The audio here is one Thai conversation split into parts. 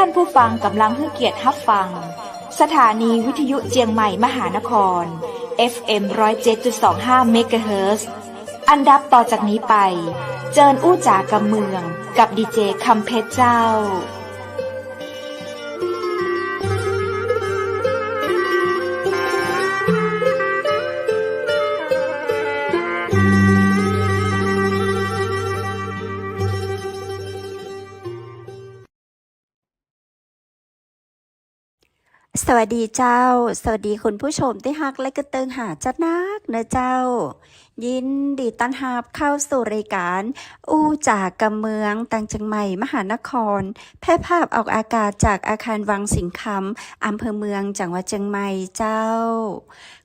ท่านผู้ฟังกำลังให้เกียรติรับฟังสถานีวิทยุเจียงใหม่มหานคร FM 107.25 เมกะเฮิรตซ์อันดับต่อจากนี้ไปเจิญอู้จ๋ากำเมืองกับดีเจคำเพชรเจ้าสวัสดีเจ้าสวัสดีคุณผู้ชมที่ฮักและก็เติงหาจัดนักนะเจ้ายินดีต้อนรับเข้าสู่รายการอู้จากกำเมืองตังเชียงใหม่มหานครแพร่ภาพออกอากาศจากอาคารวังสิงห์คำอำเภอเมืองจังหวัดเชียงใหม่เจ้า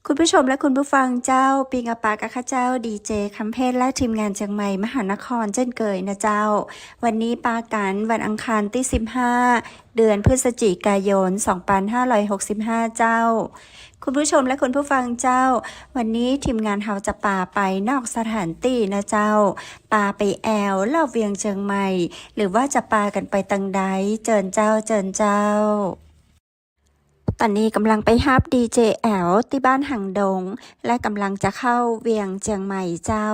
คุณผู้ชมและคุณผู้ฟังเจ้าปิงอาปากะข้าเจ้าดีเจคำเพชรและทีมงานเชียงใหม่มหานครเช่นเคยนะเจ้าวันนี้ปากันวันอังคารที่15เดือนพฤศจิกายน2565เจ้าคุณผู้ชมและคุณผู้ฟังเจ้าวันนี้ทีมงานเฮาจะปาไปนอกสถานที่นะเจ้าปาไปแอวเล่าเวียงเชียงใหม่หรือว่าจะปากันไปตังใดเจิญเจ้าตอนนี้กำลังไปฮับดีเจแอลที่บ้านหังดงและกำลังจะเข้าเวียงเชียงใหม่เจ้า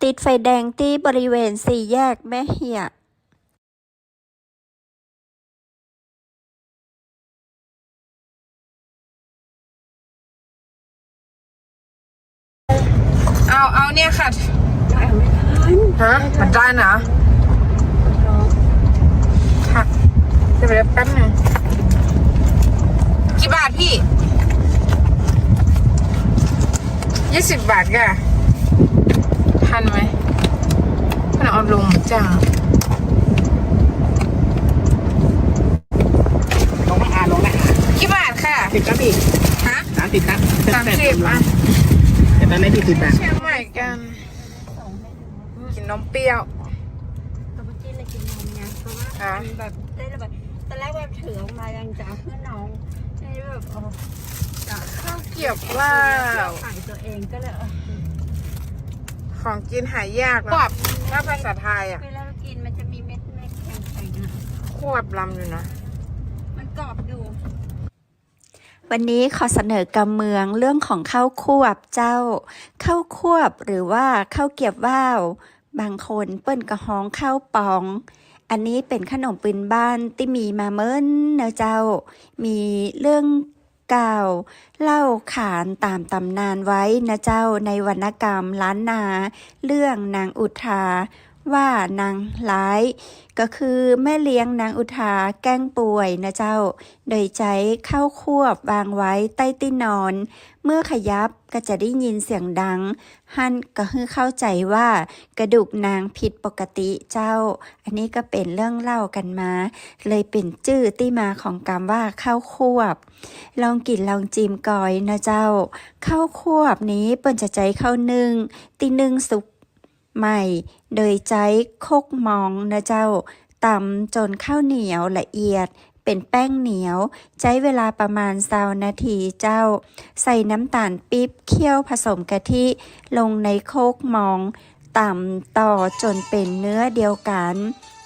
ติดไฟแดงที่บริเวณสี่แยกแม่เหี่ยเอาเนี่ยค่ะฮะมันได้นะค่ะจะไปแป๊บนึงกี่บาทพี่20 บาทก่ะทันไหมขนาดเอาลงจังลงมาลงนะกี่บาทค่ะ10ครับพี่ฮะ30ครับ30อ่ะแต่ตอนนี้ที่10 บาทเชียงใหม่กันกินนมเปรี้ยวเมื่อกี้เลยกินนมไงเพราะว่าแบบได้แบบตอนแรกแบบถือออกมายังจะเพื่อนน้องได้แบบข้าวเกี๊ยวว้าว ขายตัวเองก็เลยของกินหายากนะถ้าภาษาไทยอ่ะเวลาเรากินมันจะมีเม็ดแข็งๆนะ ควบลำอยู่นะมันกรอบอยู่วันนี้ขอเสนอกำเมืองเรื่องของข้าวควบเจ้าข้าวควบหรือว่าข้าวเกี๊ยวว่าวบางคนเปิ้นกระห้องข้าวปองอันนี้เป็นขนมปืนบ้านที่มีมาเมิ้นนะเจ้ามีเรื่องเก่าเล่าขานตามตำนานไว้นะเจ้าในวรรณกรรมล้านนาเรื่องนางอุทาว่านางร้ายก็คือแม่เลี้ยงนางอุทาแกล้งป่วยนะเจ้าโดยใจข้าวควบวางไว้ใต้ที่นอนเมื่อขยับก็จะได้ยินเสียงดังหั่นก็คือเข้าใจว่ากระดูกนางผิดปกติเจ้าอันนี้ก็เป็นเรื่องเล่ากันมาเลยเป็นชื่อที่มาของคำว่าข้าวควบลองกินลองจิ้มก่อยนะเจ้าข้าวควบนี้เปิ้นจะใจข้าวนึ่งตีนึ่งสุกใหม่โดยใจโคกมองนะเจ้าตำจนข้าวเหนียวละเอียดเป็นแป้งเหนียวใช้เวลาประมาณ20 นาทีเจ้าใส่น้ำตาลปี๊บเคี่ยวผสมกะทิลงในโคกมองตำต่อจนเป็นเนื้อเดียวกัน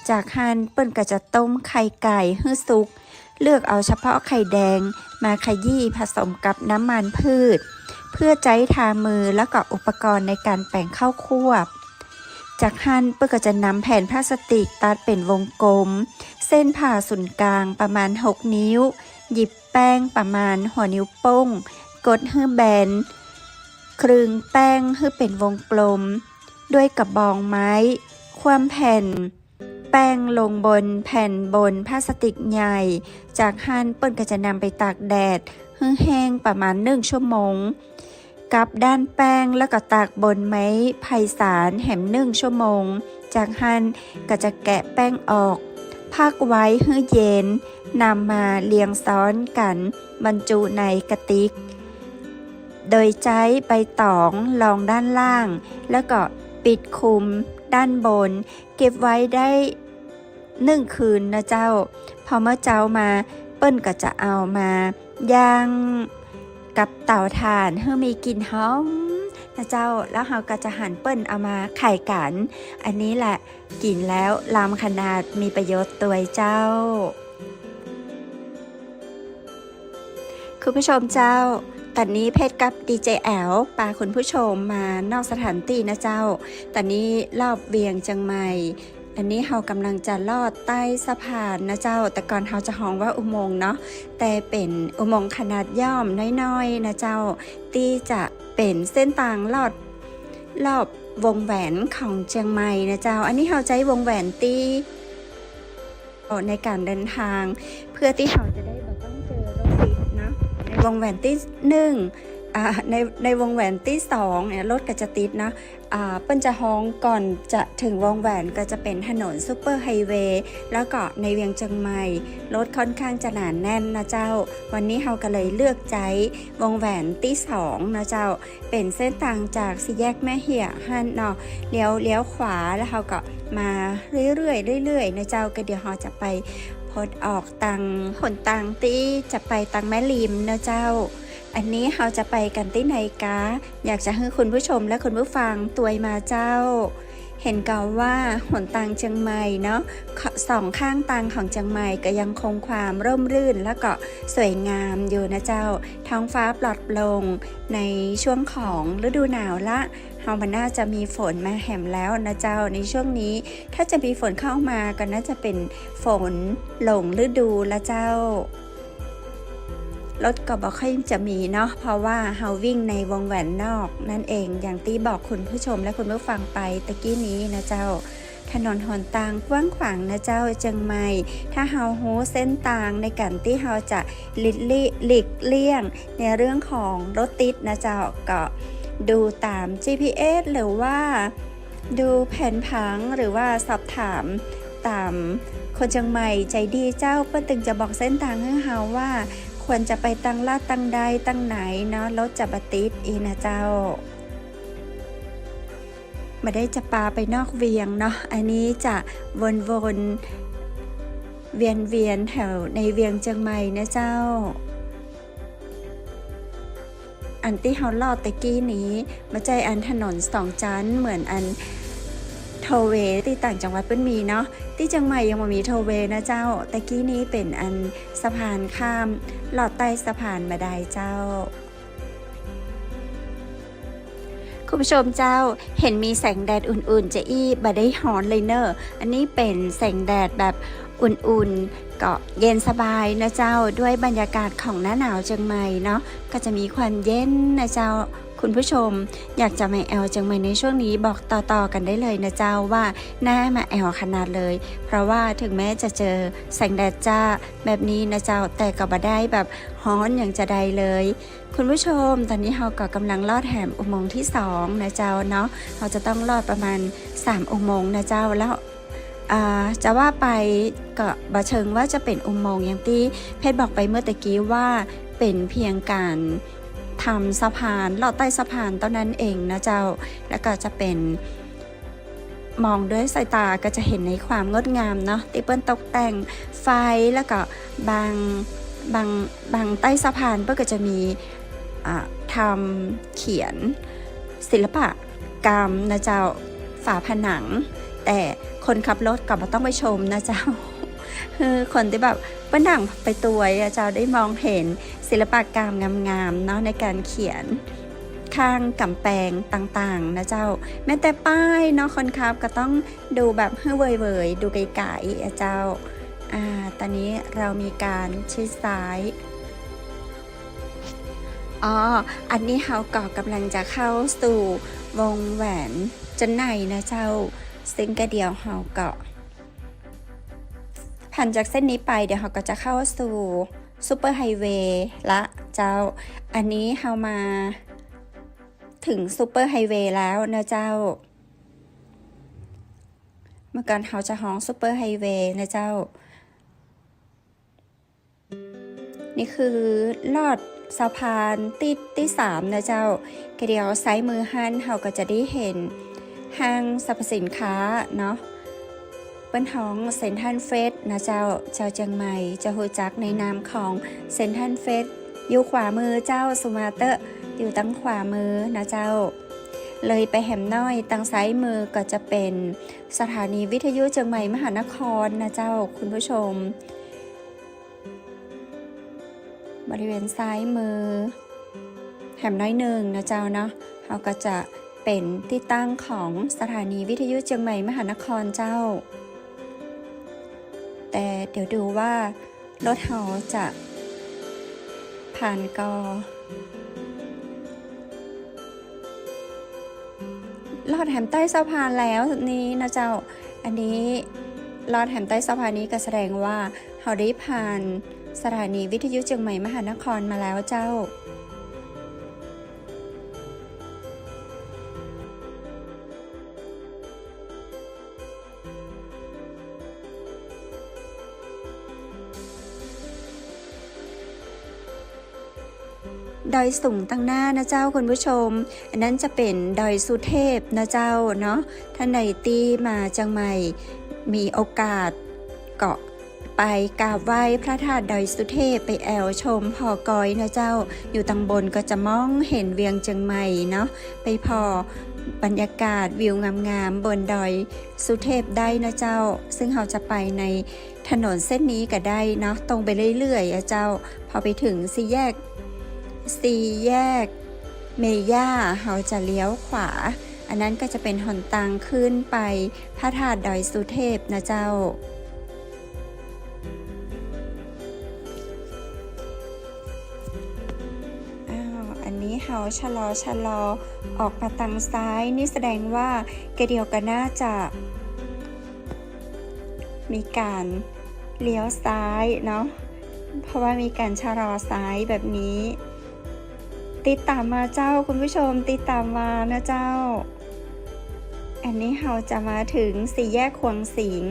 จากนั้นเปิ้นก็จะต้มไข่ไก่ให้สุกเลือกเอาเฉพาะไข่แดงมาขยี้ผสมกับน้ำมันพืชเพื่อใช้ทามือแล้วก็อุปกรณ์ในการแป้งข้าวควบจากนั้นเปิ้นก็จะนำแผ่นพลาสติกตัดเป็นวงกลมเส้นผ่าศูนย์กลางประมาณ6 นิ้วหยิบแป้งประมาณหัวนิ้วโป้งกดให้แบนคลึงแป้งให้เป็นวงกลมด้วยกระบองไม้คว่ำแผ่นแป้งลงบนแผ่นบนพลาสติกใหญ่จากนั้นเปิ้นก็จะนำไปตากแดดให้แห้งประมาณ1 ชั่วโมงกับด้านแป้งแล้วก็ตากบนไม้ไผ่สารแหม1 ชั่วโมงจากนั้นก็จะแกะแป้งออกพักไว้ให้เย็นนำมาเรียงซ้อนกันบรรจุในกระติกโดยใช้ใบตองรองด้านล่างแล้วก็ปิดคลุมด้านบนเก็บไว้ได้1 คืนนะเจ้าพอเมื่อเจ้ามาเปิ้นก็จะเอามาย่างกับเตาถ่านให้มีกลิ่นหอม แต่ นะเจ้าแล้วเราก็จะหั่นเปิ้ลเอามาไข่กันอันนี้แหละกินแล้วลำขนาดมีประโยชน์ตัวเจ้าคุณผู้ชมเจ้าตอนนี้เพชรกับดีเจแอลพาคุณผู้ชมมานอกสถานที่นะเจ้าตอนนี้รอบเวียงจังใหม่อันนี้เรากำลังจะลอดใต้สะพานนะเจ้าแต่ก่อนเราจะฮ้องว่าอุโมงค์เนาะแต่เป็นอุโมงค์ขนาดย่อมน้อยๆนะเจ้าที่จะเป็นเส้นทางลอดรอบวงแหวนของเชียงใหม่นะเจ้าอันนี้เราใช้วงแหวนตีในการเดินทางเพื่อที่เราจะได้ไม่ต้องเจอรถติดนะในวงแหวนที่ในวงแหวนที่2เนี่ยรถก็จะติดนะเปิ้นจะฮ้องก่อนจะถึงวงแหวนก็จะเป็นถนนซุปเปอร์ไฮเวย์แล้วก็ในเวียงเชียงใหม่รถค่อนข้างจะหนาแน่นนะเจ้าวันนี้เราก็เลยเลือกใช้วงแหวนที่2นะเจ้าเป็นเส้นทางจากสี่แยกแม่เหี่ยหันเนาะเลี้ยวขวาแล้วเราก็มาเรื่อยๆนะเจ้าก็เดี๋ยวเราจะไปพดออกตังหนตังที่จะไปตังแม่ริมนะเจ้าอันนี้เราจะไปกันที่ไหนกะอยากจะให้คุณผู้ชมและคุณผู้ฟังตัวยมาเจ้าเห็นเก่าว่าหนตังเชียงใหม่เนาะสองข้างตังของเชียงใหม่ก็ยังคงความร่มรื่นและก็สวยงามอยู่นะเจ้าท้องฟ้าปลอดโปร่งในช่วงของฤดูหนาวละเฮามันน่าจะมีฝนมาแหมแล้วนะเจ้าในช่วงนี้ถ้าจะมีฝนเข้ามาก็น่าจะเป็นฝนหลงฤดูละเจ้ารถก็บอกค่อยจะมีเนาะเพราะว่าเฮาวิ่งในวงแหวนนอกนั่นเองอย่างที่บอกคุณผู้ชมและคุณผู้ฟังไปตะกี้นี้นะเจ้าถนนหนทางกว้างขวางนะเจ้าเชียงใหม่ถ้าเฮาฮู้เส้นทางในการที่เฮาจะหลีกเลี่ยงในเรื่องของรถติดนะเจ้าก็ดูตาม GPS หรือว่าดูแผนผังหรือว่าสอบถามตามคนเชียงใหม่ใจดีเจ้าเพิ่นถึงจะบอกเส้นทางให้เฮาว่าควรจะไปตั้งลาดตั้งใดตั้งไหนเนาะรถจะบติดอีนะเจ้าไม่ได้จะปาไปนอกเวียงเนาะอันนี้จะวนเวียนแถวในเวียงเชียงใหม่นะเจ้าอันที่เฮาลอดตะกี้นี้มาใจอันถนน2ชั้นเหมือนอันโทเวที่ต่างจังหวัดเปิ้นมีเนาะที่เชียงใหม่ยังบ่มีโทเวนะเจ้าตะกี้นี้เป็นอันสะพานข้ามลอดใต้สะพานมาได้เจ้าคุณผู้ชมเจ้าเห็นมีแสงแดดอุ่นๆจะอี้บ่ได้ฮ้อนเลยเนอะอันนี้เป็นแสงแดดแบบอุ่นๆก็เย็นสบายนะเจ้าด้วยบรรยากาศของหน้าหนาวเชียงใหม่เนาะก็จะมีความเย็นนะเจ้าคุณผู้ชมอยากจะมาแอลเชียงใหม่ในช่วงนี้บอกต่อๆกันได้เลยนะเจ้าว่าน่ามาแอลขนาดเลยเพราะว่าถึงแม้จะเจอแสงแดดจ้าแบบนี้นะเจ้าแต่ก็บ่ได้แบบฮ้อนอย่างจะใดเลยคุณผู้ชมตอนนี้เราก็กำลังลอดแหมอุโมงค์ที่2นะเจ้าเนาะเราจะต้องลอดประมาณ3อุโมงค์นะเจ้าแล้วจะว่าไปก็บ่เชิงว่าจะเป็นอุโมงค์อย่างที่เพชรบอกไปเมื่อตะกี้ว่าเป็นเพียงการทำสะพานลอดใต้สะพานเท่านั้นเองนะเจ้าแล้วก็จะเป็นมองด้วยสายตาก็จะเห็นในความงดงามเนาะที่เปิ้นตกแต่งไฟแล้วก็บางใต้สะพานเปิ้นก็จะมีทำเขียนศิลปกรรมนะเจ้าฝาผนังแต่คนขับรถก็บ่ต้องไปชมนะเจ้าคือคนที่แบบเปิ้นนั่งไปตัวเจ้าได้มองเห็นศิลปกรรมงามๆเนาะในการเขียนข้างกำแพงต่างๆนะเจ้าแม้แต่ป้ายเนาะคนขับก็ต้องดูแบบเว่ยๆดูไกลๆเจ้าตอนนี้เรามีการชิดซ้ายอันนี้เฮาก็กำลังจะเข้าสู่วงแหวนจันไหนนะเจ้าซึ่งก็เดียวเฮาก็ผ่านจากเส้นนี้ไปเดี๋ยวเราก็จะเข้าสู่ซุปเปอร์ไฮเวย์ละเจ้าอันนี้เรามาถึงซุปเปอร์ไฮเวย์แล้วนะเจ้าเมื่อก่อนเราจะฮ้องซุปเปอร์ไฮเวย์นะเจ้านี่คือลอดสะพานที่3นะเจ้ากระเดียวซ้ายมือหันเราก็จะได้เห็นห้างสรรพสินค้าเนาะเปิ้นฮ้องเซ็นทรัลเฟสนะเจ้าชาวเชียงใหม่จะรู้จักในนามของเซ็นทรัลเฟสอยู่ขวามือเจ้าสุมาเตอร์อยู่ตั้งขวามือนะเจ้า เลยไปแหมน้อยทางซ้ายมือก็จะเป็นสถานีวิทยุเชียงใหม่มหานครนะเจ้าคุณผู้ชมบริเวณซ้ายมือแหมน้อยหนึ่งนะเจ้าเนาะเขาก็จะเป็นที่ตั้งของสถานีวิทยุเชียงใหม่มหานครเจ้าแต่เดี๋ยวดูว่ารถเขาจะผ่านกอลอดแหมใต้สะพานแล้วนี้นะเจ้าอันนี้ลอดแหมใต้สะพานนี้ก็แสดงว่าเขาได้ผ่านสถานีวิทยุเชียงใหม่มหานครมาแล้วเจ้าดอยสูงตั้งหน้านะเจ้าคุณผู้ชมอันนั้นจะเป็นดอยสุเทพนะเจ้าเนาะท่านใดตีมาเชียงใหม่มีโอกาสเกาะไปกราบไหว้พระธาตุดอยสุเทพไปแอวชมพอกอยนะเจ้าอยู่ตังบนก็จะมองเห็นเวียงเชียงใหม่เนาะไปพอบรรยากาศวิวงามๆบนดอยสุเทพได้นะเจ้าซึ่งเราจะไปในถนนเส้นนี้ก็ได้เนาะตรงไปเรื่อยๆเจ้าพอไปถึงสี่แยกเมย่าเราจะเลี้ยวขวาอันนั้นก็จะเป็นหนทางขึ้นไปพระธาตุดอยสุเทพนะเจ้าอันนี้เราชะลอออกมาทางซ้ายนี่แสดงว่าแกเดียวกันน่าจะมีการเลี้ยวซ้ายเนาะเพราะว่ามีการชะลอซ้ายแบบนี้ติดตามมาเจ้าคุณผู้ชมติดตามมานะเจ้าอันนี้เราจะมาถึงสี่แยกขวงสิง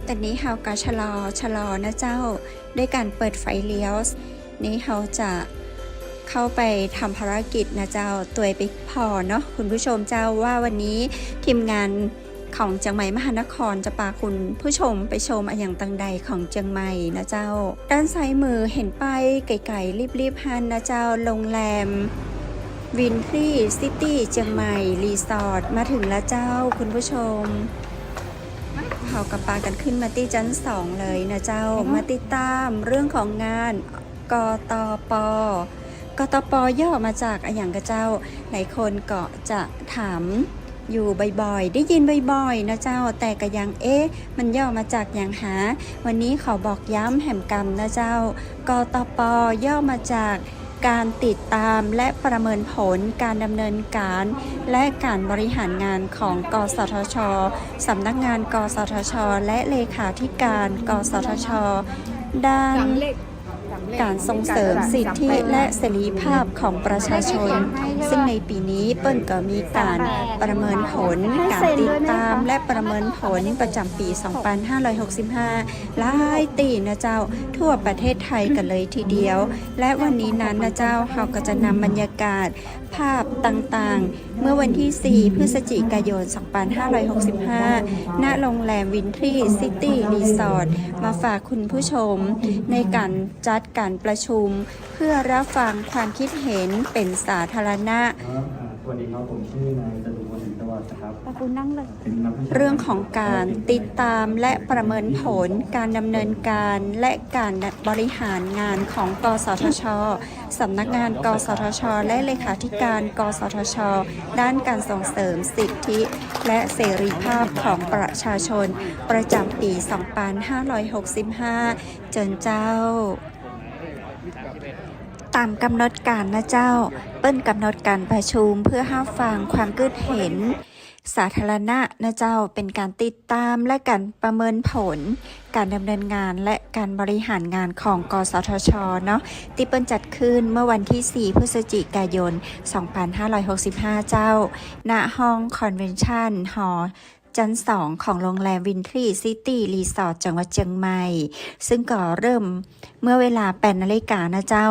ตอนนี้เราก็ชะลอนะเจ้าด้วยการเปิดไฟเลี้ยวนี้เขาจะเข้าไปทำภารกิจนะเจ้าตัวไปพอเนาะคุณผู้ชมเจ้าว่าวันนี้ทีมงานของเชียงใหม่มหานครจะพาคุณผู้ชมไปชมอย่างต่างใดของเชียงใหม่นะเจ้าด้านซ้ายมือเห็นป้ายไก่รีบฮันนะเจ้าโรงแรมวินทรีซิตี้เชียงใหม่รีสอร์ทมาถึงแล้วเจ้าคุณผู้ชมเขากับปากันขึ้นมาที่ชั้น2เลยนะเจ้ามาติดตามเรื่องของงานกตป.ย่อมาจากอย่างกระเจ้าหลายคนก็จะถามอยู่บ่อยๆได้ยินบ่อยๆนะเจ้าแต่ก็ยังมันย่อมาจากอย่างหาวันนี้ขอบอกย้ำแห่มกรรมนะเจ้ากตป.ย่อมาจากการติดตามและประเมินผลการดำเนินการและการบริหารงานของกสทช.สำนักงานกสทช.และเลขาธิการกสทช.ด้านการส่งเสริมสิทธิและเสรีภาพของประชาชนซึ่งในปีนี้เปิ้ลก็มีการประเมินผลการติดตามและประเมินผลประจำปี 2565 หลายตีนะเจ้าทั่วประเทศไทยกันเลยทีเดียวและวันนี้นั้นนะเจ้าเราก็จะนำบรรยากาศภาพต่างๆเมื่อวันที่ 4 พฤศจิกายน 2565 ณ โรงแรมวินทรีซิตี้รีสอร์ทมาฝากคุณผู้ชมในการจัดการประชุมเพื่อรับฟังความคิดเห็นเป็นสาธารณะสวัสดีครับผมชื่อนายจตุพล อินทวัฒน์นะครับเรื่องของการติดตามและประเมินผลการดำเนินการและการบริหารงานของกสทช.สำนักงานกสทช.และเลขาธิการกสทช.ด้านการส่งเสริมสิทธิและเสรีภาพของประชาชนประจำปี 2565 จนเจ้าตามกำหนดการนะเจ้าเปิ้นกำหนดการประชุมเพื่อรับฟังความคิดเห็นสาธารณะนะเจ้าเป็นการติดตามและการประเมินผลการดำเนินงานและการบริหารงานของกสทช.เนาะที่เปิ้นจัดขึ้นเมื่อวันที่ 4 พฤศจิกายน 2565 เจ้าณห้องคอนเวนชั่นฮอลล์ชั้น 2 ของโรงแรมวินทรีซิตี้รีสอร์ทจังหวัดเชียงใหม่ซึ่งก็เริ่มเมื่อเวลา 8 นาฬิกานะเจ้า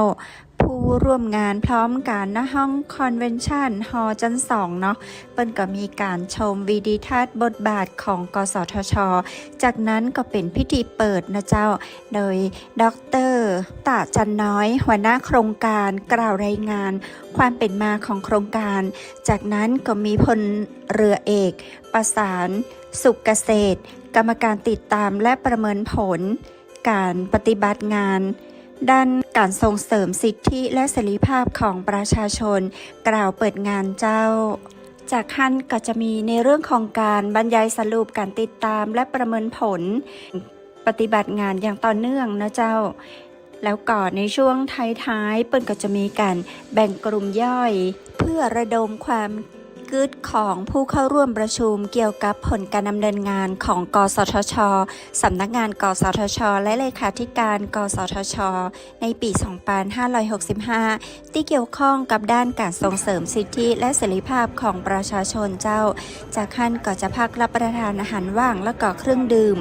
ผู้ ร่วมงานพร้อมกันณห้องคอนเวนชั่นฮอลล์ชั้น2เนาะเปิ้นก็มีการชมวิดีทัศน์บทบาทของกสทช.จากนั้นก็เป็นพิธีเปิดนะเจ้าโดยดร.ตาจันน้อยหัวหน้าโครงการกล่าวรายงานความเป็นมาของโครงการ จากนั้นก็มีพลเรือเอกประสานสุขเกษตร กรรมการติดตามและประเมินผลการปฏิบัติงานด้านการส่งเสริมสิทธิและเสรีภาพของประชาชนกล่าวเปิดงานเจ้าจากขั้นก็จะมีในเรื่องของการบรรยายสรุปการติดตามและประเมินผลปฏิบัติงานอย่างต่อเนื่องนะเจ้าแล้วก่อนในช่วงท้ายๆเปิ้นก็จะมีการแบ่งกลุ่มย่อยเพื่อระดมความกึศของผู้เข้าร่วมประชุมเกี่ยวกับผลการดำเนินงานของกสทช.สำนักงานกสทช.และเลขาธิการกสทช.ในปี 2565 ที่เกี่ยวข้องกับด้านการส่งเสริมสิทธิและเสรีภาพของประชาชนเจ้าจากขั้นก็จะพักรับประทานอาหารว่างและก็เครื่องดื่ม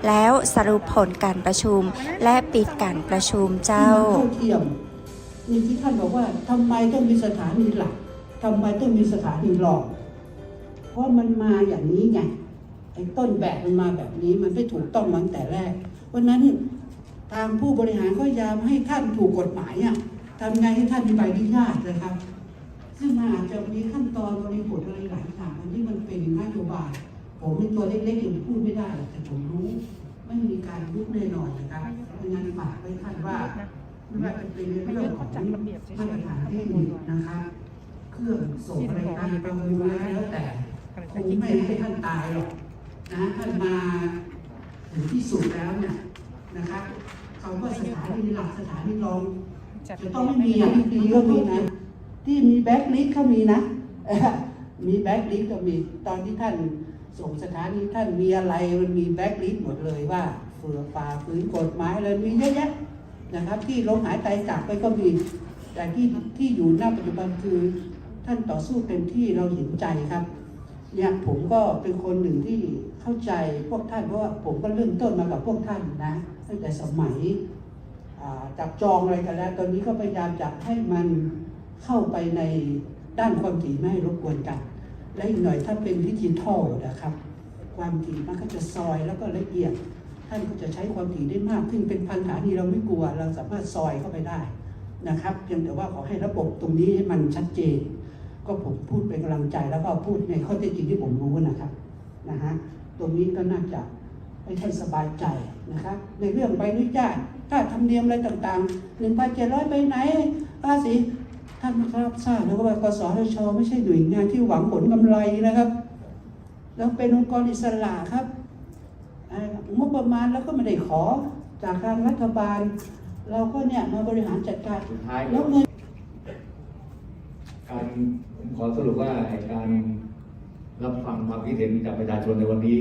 แล้วสรุปผลการประชุมและปิดการประชุมเจ้า เท่าเทียมนี่ที่ท่านบอกว่าทำไมต้องมีสถานีหลักทำไมต้องมีสถานีรองเพราะมันมาอย่างนี้ไงไอ้ต้นแบบมันมาแบบนี้มันไม่ถูกต้องมาตั้งแต่แรกวันนั้นทางผู้บริหารก็พยายามให้ท่านถูกกฎหมายทำไงให้ท่านมีใบอนุญาตนะครับ ซึ่งมันอาจจะมีขั้นตอนบริบทอะไรหลายอย่างอันที่มันเป็นนโยบายผมเป็นตัวเล็กๆยังพูดไม่ได้แต่ผมรู้ไม่มีการยุบแน่นอนนะครับเป็นงานฝากไว้ท่านว่าไม่ว่าจะเป็นเรื่องของมาตรฐานเทคนิคนะคะเครื่องส่งอะไรการประมูลแล้วแต่คงไม่ให้ท่านตายหรอกนะท่านมาถึงที่สุดแล้วเนี่ยนะครับเขาก็สถานีหลักสถานีรองจะต้องไม่มีที่ดีก็มีนะที่มีแบ็คลิสต์เขามีนะมีแบ็คลิสต์ก็มีตอนที่ท่านส่งสถานีท่านมีอะไรมันมีแบ็คลิสต์หมดเลยว่าฝ่าฝืนกฎหมายอะไรมีเยอะแยะนะครับที่ล้มหายตายจากไปก็มีแต่ที่อยู่ณปัจจุบันคือท่านต่อสู้เต็มที่เราเห็นใจครับเนี่ยผมก็เป็นคนหนึ่งที่เข้าใจพวกท่านเพราะว่าผมก็เริ่มต้นมากับพวกท่านนะตั้งแต่สมัยจับจองอะไรกันแล้วตอนนี้ก็พยายามจะให้มันเข้าไปในด้านความถี่ไม่ให้รบกวนกันและอีกหน่อยถ้าเป็นดิจิทัลนะครับความถี่มันก็จะซอยแล้วก็ละเอียดท่านก็จะใช้ความถี่ได้มากขึ้นเป็นพันฐานีเราไม่กลัวเราสามารถซอยเข้าไปได้นะครับเพียงแต่ว่าขอให้ระบบตรงนี้ให้มันชัดเจนก็ผมพูดเป็นกำลังใจแล้วก็พูดในข้อเท็จจริงที่ผมรู้นะครับนะฮะตรงนี้ก็น่าจะให้ท่านสบายใจนะครับในเรื่องใบอนุญาตค่าธรรมเนียมอะไรต่างๆ 1,700 ไปไหนภาษีท่านรับทราบแล้วก็ว่ากสทช.ไม่ใช่หน่วยงานที่หวังผลกำไรนะครับแล้วเป็นองค์กรอิสระครับงบประมาณแล้วก็ไม่ได้ขอจากทางรัฐบาลเราก็เนี่ยมาบริหารจัดการแล้วเงินการขอสรุปว่าการรับฟังความคิดเห็นจากประชาชนในวันนี้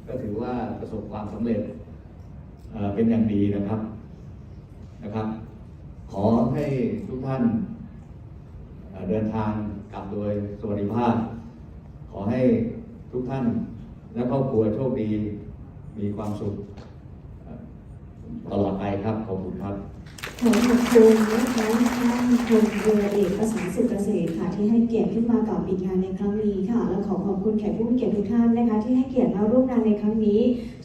ก็ถือว่าประสบความสำเร็จเป็นอย่างดีนะครับขอให้ทุกท่านเดินทางกลับโดยสวัสดิภาพขอให้ทุกท่านและครอบครัวโชคดีมีความสุขตลอดไปครับขอบคุณครับ ขอขอบคุณนะคะท่านพลเรือเอกประสานสุขเกษตรค่ะที่ให้เกียรติขึ้นมากับปิดงานในครั้งนี้ค่ะและขอขอบคุณแขกผู้มีเกียรติทุกท่านนะคะที่ให้เกียรติมาร่วมงานในครั้งนี้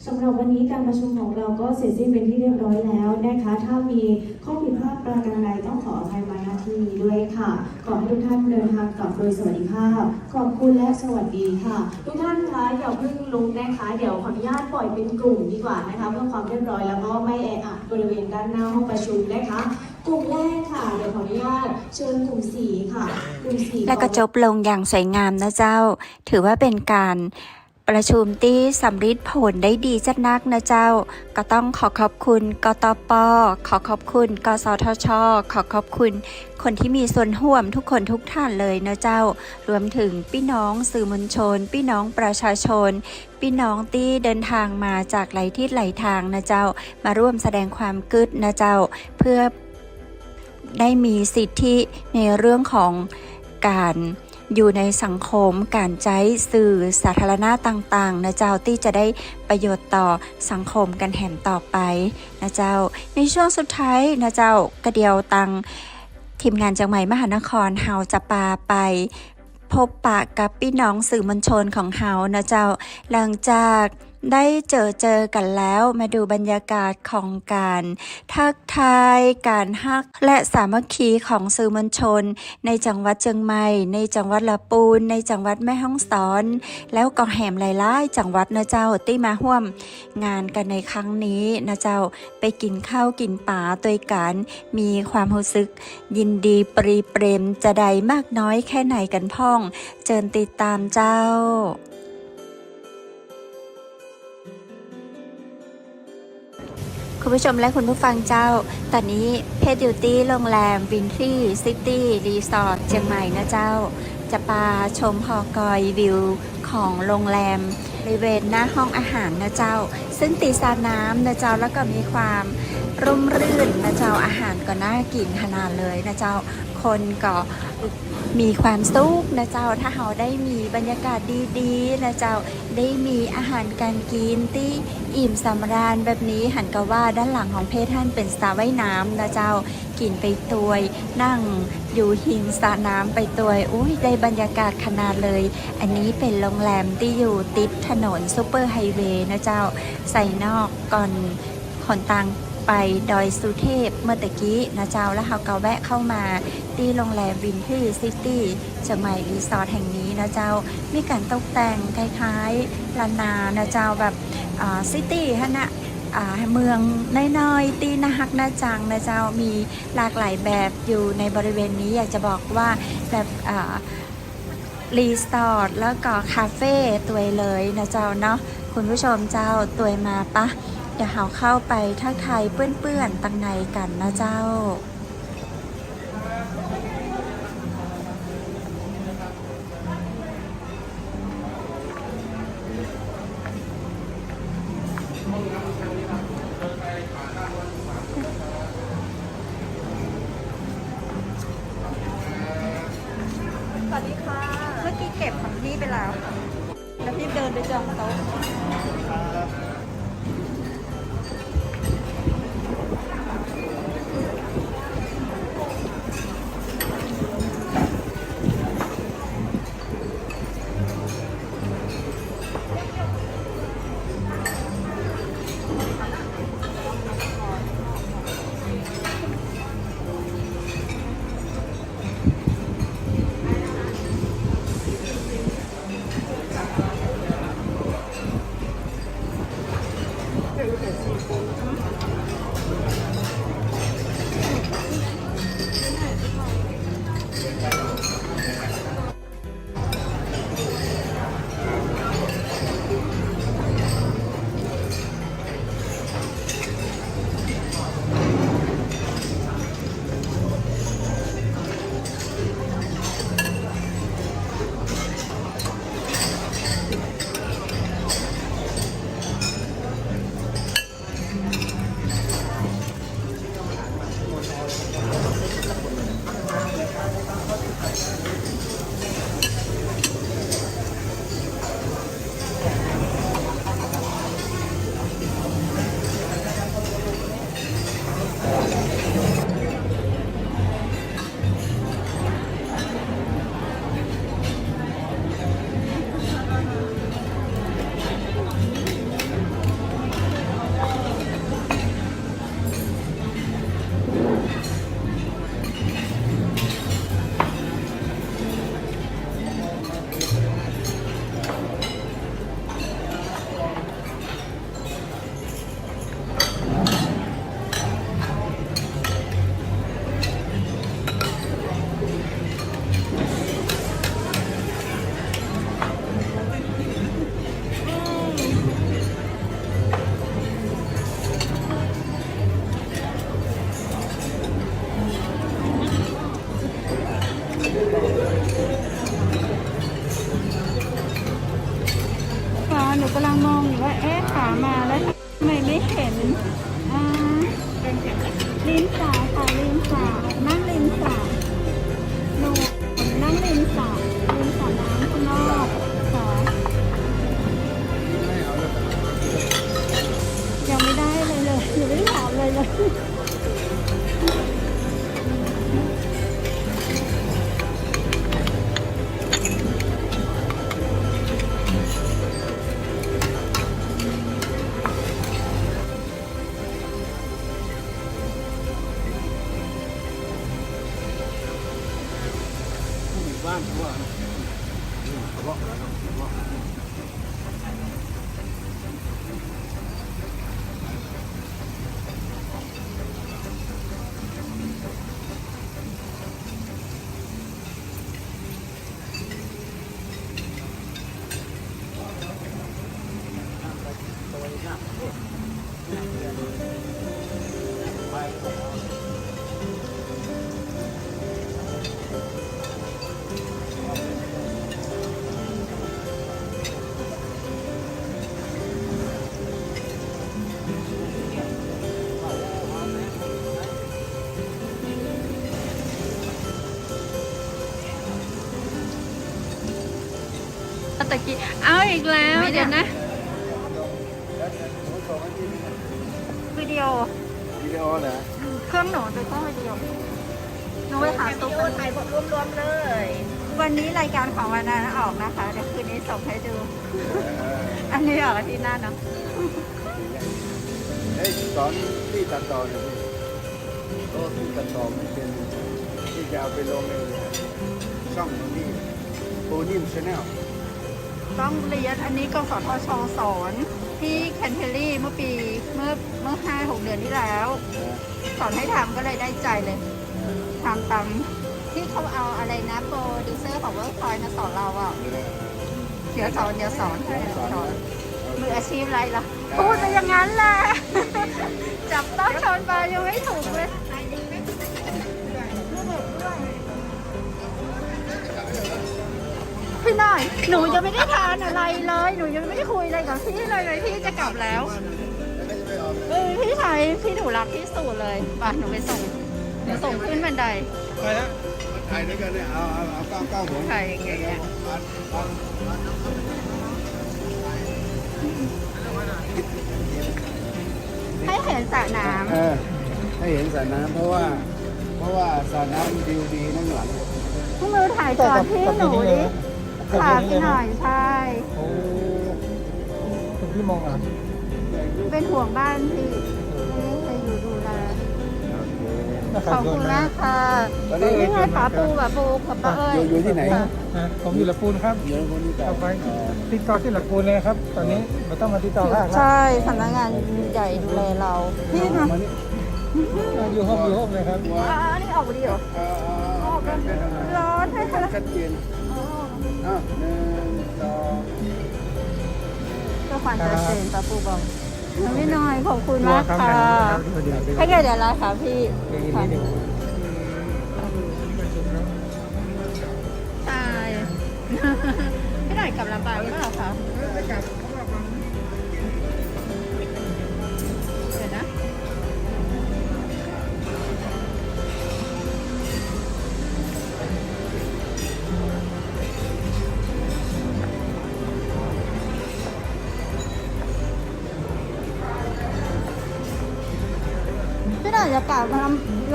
สำหรับวันนี้การประชุมของเราก็เสร็จสิ้นเป็นที่เรียบร้อยแล้วนะคะถ้ามีข้อผิดพลาดประการใดต้องขออภัยมาณที่นี้ด้วยค่ะขอให้ทุกท่านเดินทางกลับโดยสวัสดิภาพขอบคุณและสวัสดีค่ะทุกท่านคะอย่าเพิ่งลุกนะคะเดี๋ยวขออนุญาตปล่อยเป็นกลุ่มดีกว่านะคะเพื่อความเรียบร้อยแล้วก็ไม่แออัดบริเวณด้านหน้าห้องประชุมนะคะกลุ่มแรกค่ะเดี๋ยวขออนุญาตเชิญกลุ่ม4ค่ะกลุ่ม4และก็จบลงอย่างสวยงามนะเจ้าถือว่าเป็นการประชุมที่สำฤทธิ์ผลได้ดีจัดนักนะเจ้าก็ต้องขอขอบคุณกตป.ขอขอบคุณกสทช.ขอขอบคุณคนที่มีส่วนร่วมทุกคนทุกท่านเลยนะเจ้ารวมถึงพี่น้องสื่อมวลชนพี่น้องประชาชนพี่น้องที่เดินทางมาจากหลายทิศหลายทางนะเจ้ามาร่วมแสดงความกึศนะเจ้าเพื่อได้มีสิทธิในเรื่องของการอยู่ในสังคมการใช้สื่อสาธารณะต่างๆนะเจ้าที่จะได้ประโยชน์ต่อสังคมกันแถมต่อไปนะเจ้าในช่วงสุดท้ายนะเจ้ากระเดียวตัง ทีมงานจังใหม่มหานครเฮาจะพาไปพบปะกับพี่น้องสื่อมวลชนของเฮานะเจ้าหลังจากได้เจอกันแล้วมาดูบรรยากาศของการทักทายการฮักและสามัคคีของสื่อมวลชนในจังหวัดเชียงใหม่ในจังหวัดลำพูนในจังหวัดแม่ฮ่องสอนแล้วก็แหมหลายๆจังหวัดนะเจ้าที่มาร่วมงานกันในครั้งนี้นะเจ้าไปกินข้าวกินปลาด้วยกันมีความรู้สึกยินดีปรีเปรมจะใดมากน้อยแค่ไหนกันพ่องเชิญติดตามเจ้าคุณผู้ชมและคุณผู้ฟังเจ้าตอนนี้เพจดิวตี้โรงแรมวินทรีซิตี้รีสอร์ทเชียงใหม่นะเจ้าจะพาชมหอกอยวิวของโรงแรมบริเวณหน้าห้องอาหารนะเจ้าซึ่งตีสาน้ำนะเจ้าแล้วก็มีความร่มรื่นนะเจ้าอาหารก็น่ากินขนาดเลยนะเจ้าคนก็มีความสุขนะเจ้าถ้าเราได้มีบรรยากาศดีๆนะเจ้าได้มีอาหารการกินที่อิ่มสำราญแบบนี้หันก็ว่าด้านหลังของเพจท่านเป็นสระว่ายน้ำนะเจ้ากินไปตวยนั่งอยู่หิมสระน้ำไปตวยอุ้ยได้บรรยากาศขนาดเลยอันนี้เป็นโรงแรมที่อยู่ติดถนนซุปเปอร์ไฮเวย์นะเจ้าใส่นอกก่อนขนตังไปดอยสุเทพเมื่อตะกี้นะเจ้าแล้วเขาก็แวะเข้ามาที่โรงแรมวินทรีซิตี้เชียงใหม่รีสอร์ทแห่งนี้นะเจ้ามีการตกแต่งคล้ายๆลานานะเจ้าแบบซิตี้ฮะนะเมืองน้อยๆตีนะฮักนะจังนะเจ้ามีหลากหลายแบบอยู่ในบริเวณนี้อยากจะบอกว่าแบบรีสอร์ทแล้วก็คาเฟ่ตัวเลยนะเจ้าเนาะคุณผู้ชมเจ้าตัวมาปะเดี๋ยวเราเข้าไปทักทายเปื้อนๆตังในกันนะเจ้าสวัสดีค่ะ เมื่อกี้เก็บของพี่ไปแล้วค่ะแล้วพี่เดินไปจองโต๊ะหนูกำลังมองอยู่ว่าขามาแล้วทำไมไม่เห็นริมสาค่ะริมสานั่งริมสาหนูนั่งริมสาน้ำข้างนอกค่ะยังไม่ได้เลยหนูไม่ได้ถามเลย ตะกี้เอาอีกแล้วเดี๋ยวนะวิดีโอ วิดีโอเหรอ เครื่องหนูจะต้องวิดีโอหนูไปหาตุ๊กถ่ายบทรวมๆเลย วันนี้รายการของวันนั้นออกนะคะเดี๋ยวคืนนี้ส่งให้ดู อันนี้ออกอาทิตย์หน้าเนาะ สอนที่ตัดต่อเนี่ยก็ที่ตัดต่อไม่เป็นที่จะเอาไปลงในช่องนี้โบนิ่มชาแนล ต้องเรียนอันนี้กสทชสอนที่แคนเทอรี่เมื่อ5-6 เดือนที่แล้ว สอนให้ทำก็เลยได้ใจเลยทำตามที่เขาเอาอะไรนะโปรดิวเซอร์ของเวิร์กพอยต์มาสอนเราอ่ะเดี๋ยวสอนมืออาชีพอะไรล่ะพูดไปอย่างนั้นแหละ จับต้องชนไปยังไม่ถูกเลยพี่หน่อยหนูยังไม่ได้ทานอะไรเลยหนูยังไม่ได้คุยอะไรกับพี่เลยพี่จะกลับแล้วพี่ไทยพี่หนูรักที่สุดเลยป่ะหนูไปส่งขึ้นบันได ไปแล้วถ่ายด้วยกันเนี่ยเอาก้าวผม ถ่ายอย่างเงี้ยให้เห็นสระน้ำ ให้เห็นสระน้ำเพราะว่าสระน้ำวิวดีนั่งหลัง พวกมือถ่ายก่อนพี่หนูดิขาพี่หน่อยใช่ โอ้คุณพี่มองอ่ะ เป็นห่วงบ้านพี่จะอยู่ดูแลขอบคุณมากค่ะนี่ไงป๋าปูกับป้าเอ้ย อยู่ที่ไหน ผมอยู่ละปูนครับ อยู่คนนี้แต่ เอาไปติดต่อที่ละปูนเลยครับ ตอนนี้เราต้องมาติดต่อข้าง ใช่สำนักงานใหญ่ดูแลเราพี่นะ อยู่ห้องเลยครับ นี่ออกมาดีเหรอออกกันร้อนให้ค่ะ ชัดเจน1 2 ก็ฟันจะเซนป้าปูบอกไม่น้อยขอบคุณมากค่ะให้ไงเดี๋ยวลาค่ะพี่ใช่พี่หน่อยกลับลำปางหรือเปล่าคะเดี๋ยวนะพี่หน่อยจะกลับ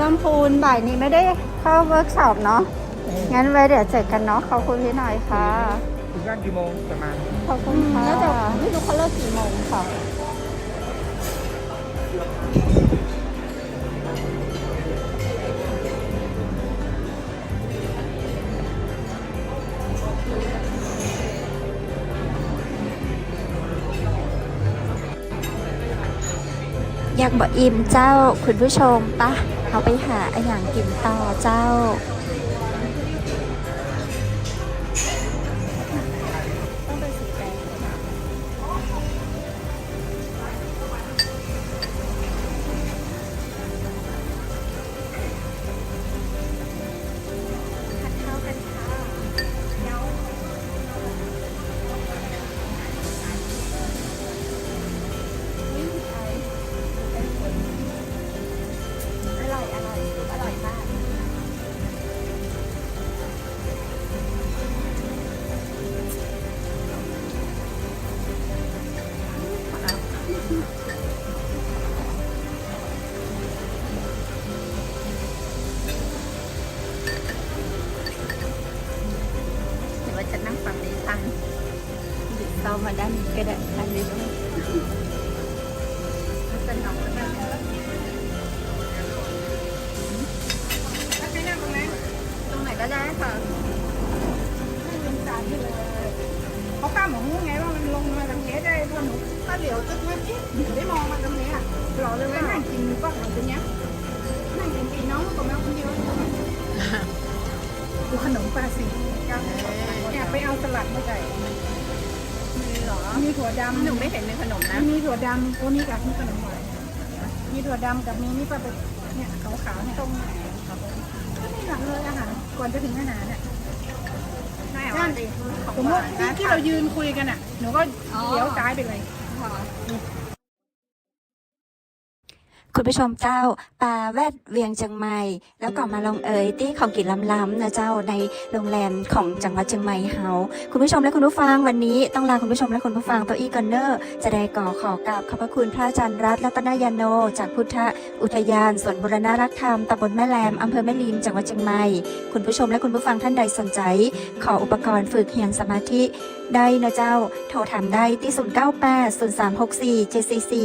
ลำพูนบ่ายนี้ไม่ได้เข้าเวิร์กช็อปเนาะงั้นไว้เดี๋ยวเจอกันเนาะขอบคุณพี่หน่อยค่ะ ถึงด้านกี่โมงประมาณ ขอบคุณค่ะน่าจะไม่รู้เขาเลิกกี่โมงค่ะอยากบอกอิ่มเจ้าคุณผู้ชมปะเอาไปหาอะไรอย่างกินต่อเจ้าต้องเป็นสีแดงผัดข้าวกันค่ะอร่อยมากเดี๋ยวว่าจะนั่งฝั่งนี้ทันหยิบเตามาด้านนี้ก็ได้ด้านนี้ด้วยมันจะหนาวมากตรงไหนก็ได้ค่ะ เหลียวตึ๊กมาที่เดี๋ยวได้มองมาตรงนี้อ่ะหล่อเลยว่านั่งกินก็หลังตรงเนี้ยนั่งกินปีน้องกับแม่คนเดียวดูขนมปลาสิแอบไปเอาสลัดมาใส่มีถั่วดำหนูไม่เห็นเป็นขนมนะมีถั่วดำตัวนี้กับมีขนมหวานมีถั่วดำกับมีนี่ปลาเป็นเนี่ยขาวๆเนี่ยต้มก็ไม่หลักเลยอาหารก่อนจะถึงอาหารเนี่ยใช่สมมติที่เรายืนคุยกันอ่ะหนูก็เลี้ยวซ้ายไปเลย คุณผู้ชมเจ้าปลาแวดเวียงเชียงใหม่แล้วก็มาลงเอยที่ของกินล้ำๆนะเจ้าในโรงแรมของจังหวัดเชียงใหม่เฮาคุณผู้ชมและคุณผู้ฟังวันนี้ต้องลาคุณผู้ชมและคุณผู้ฟังตัวอีกอนเนอร์จะได้ขอกราบขอบพระคุณพระอาจารย์รัตน์รัตนยาโนจากพุทธอุทยานสวนบูรณรักธรรมตำบลแม่แลมอำเภอแม่ริมจังหวัดเชียงใหม่คุณผู้ชมและคุณผู้ฟังท่านใดสนใจขออุปกรณ์ฝึกเรียนสมาธิได้นะเจ้าโทรถามได้ที่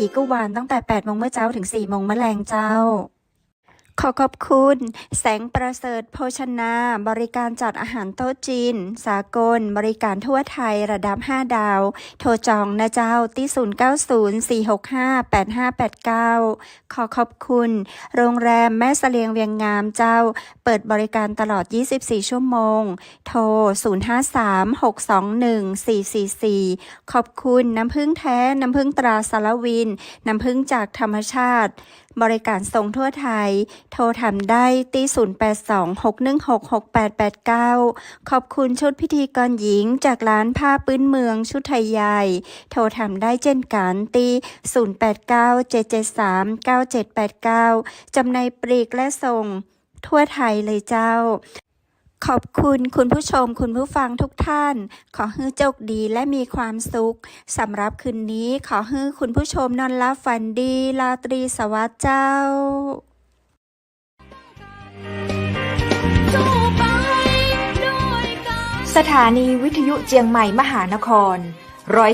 0980347744กู้วานตั้งแต่ 8 โมงเมื่อเช้าถึง 4 โมงเมื่อแรงเจ้าขอขอบคุณแสงประเสริฐโภชนาบริการจัดอาหารโต๊ะจีนสากลบริการทั่วไทยระดับ 5 ดาวโทรจองนะเจ้าที่0904658589ขอขอบคุณโรงแรมแม่เสลียงเวียงงามเจ้าเปิดบริการตลอด24ชั่วโมงโทร0536214444ขอบคุณน้ำผึ้งแท้น้ำผึ้งตราสารวินน้ำผึ้งจากธรรมชาติบริการส่งทั่วไทยโทรถามได้ที่0826166889ขอบคุณชุดพิธีกรหญิงจากร้านผ้าปื้นเมืองชุดไทยใหญ่โทรถามได้เช่นกันที่0897739789จำหน่ายปลีกและส่งทั่วไทยเลยเจ้าขอบคุณคุณผู้ชมคุณผู้ฟังทุกท่านขอให้โชคดีและมีความสุขสำหรับคืนนี้ขอให้คุณผู้ชมนอนหลับฝันดีราตรีสวัสดิ์เจ้าสถานีวิทยุเจียงใหม่มหานคร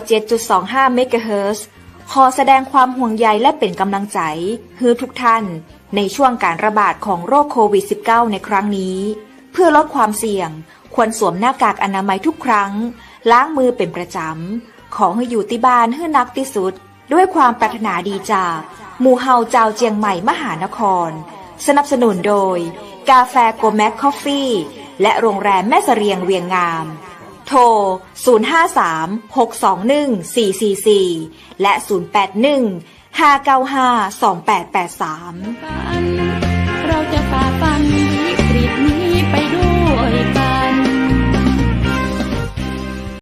107.25 เมกะเฮิรตซ์ขอแสดงความห่วงใยและเป็นกำลังใจให้ทุกท่านในช่วงการระบาดของโรคโควิด -19 ในครั้งนี้เพื่อลดความเสี่ยงควรสวมหน้ากากอนามัยทุกครั้งล้างมือเป็นประจำขอให้อยู่ที่บ้านให้นักที่สุดด้วยความปรารถนาดีจากหมู่เฮาเจ้าเจียงใหม่มหานครสนับสนุนโดยกาแฟโกแม็กคอฟฟี่และโรงแรมแม่เสรียงเวียงงามโทร0536214444และ0815952883